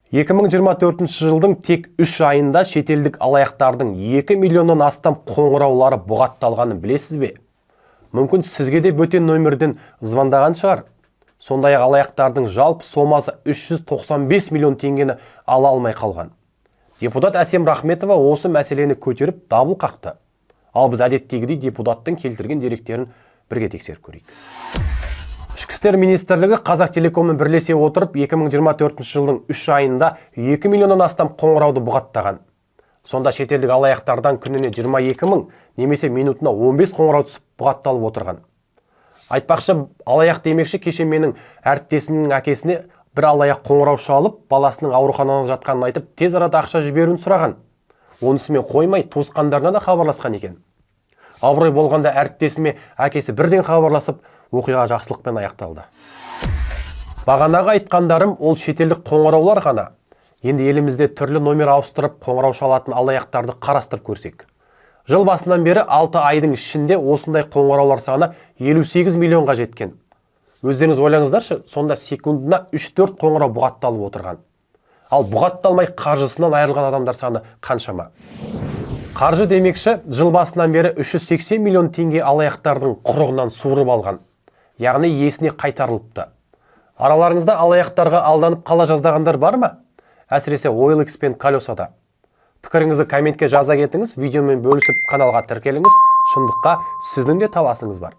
2024 жылдың тек 3 айында шетелдік алаяқтардың 2 миллионнан астам қоңыраулары бұғатталғанын білесіз бе? Мүмкін сізге де бөтен нөмірден звондаған шығар. Сондай-ақ алаяқтардың жалпы сомасы 395 миллион теңгені ала алмай қалған. Депутат Әсем Рахметова осы мәселені көтеріп дабыл қақты. Ал біз әдеттегідей депутаттың келтірген деректерін бірге тексеріп көрейік. Ішкі істер министрлігі Қазақтелекоммен бірлесе отырып 2024 жылдың 3 айында 2 миллионнан астам қоңырауды бұғаттаған. Сонда шетелдік алаяқтардан күніне 22 мың, немесе минутына 15 қоңырау түсіп бұғатталып отырған. Айтпақшы, алаяқ демекші кеше менің әріптесімнің әкесіне бір алаяқ қоңырау шалып, баласының ауруханада жатқанын айтып, тез арада ақша жіберуін сұраған. Онысымен қоймай, туысқандарына да хабарласқан екен. Абырой болғанда әріптесіме әкесі бірден хабарласып, оқиға жақсылықпен аяқталды. Бағанағы айтқандарым ол шетелдік қоңыраулар ғана. Енді елімізде түрлі номер ауыстырып қоңырау шалатын алаяқтарды қарастырып көрсек. Жыл басынан бері 6 айдың ішінде осындай қоңыраулар саны 58 миллионға жеткен. Өздеріңіз ойлаңыздаршы, сонда секундына 3-4 қоңырау бұғатталып отырған. Ал бұғатталмай қаржысынан айырылған адамдар саны қаншама? Қаржы демекші, жыл басынан бері 380 миллион теңге алаяқтардың құрығынан суырып алған. Яғни иесіне қайтарылыпты. Араларыңызда алаяқтарға алданып қала жаздағандар бар ма? Әсіресе OLX пен Колесада. Пікіріңізді комментке жаза кетіңіз, видеомен бөлісіп каналға тіркеліңіз. Шындыққа сіздің де таласыңыз бар.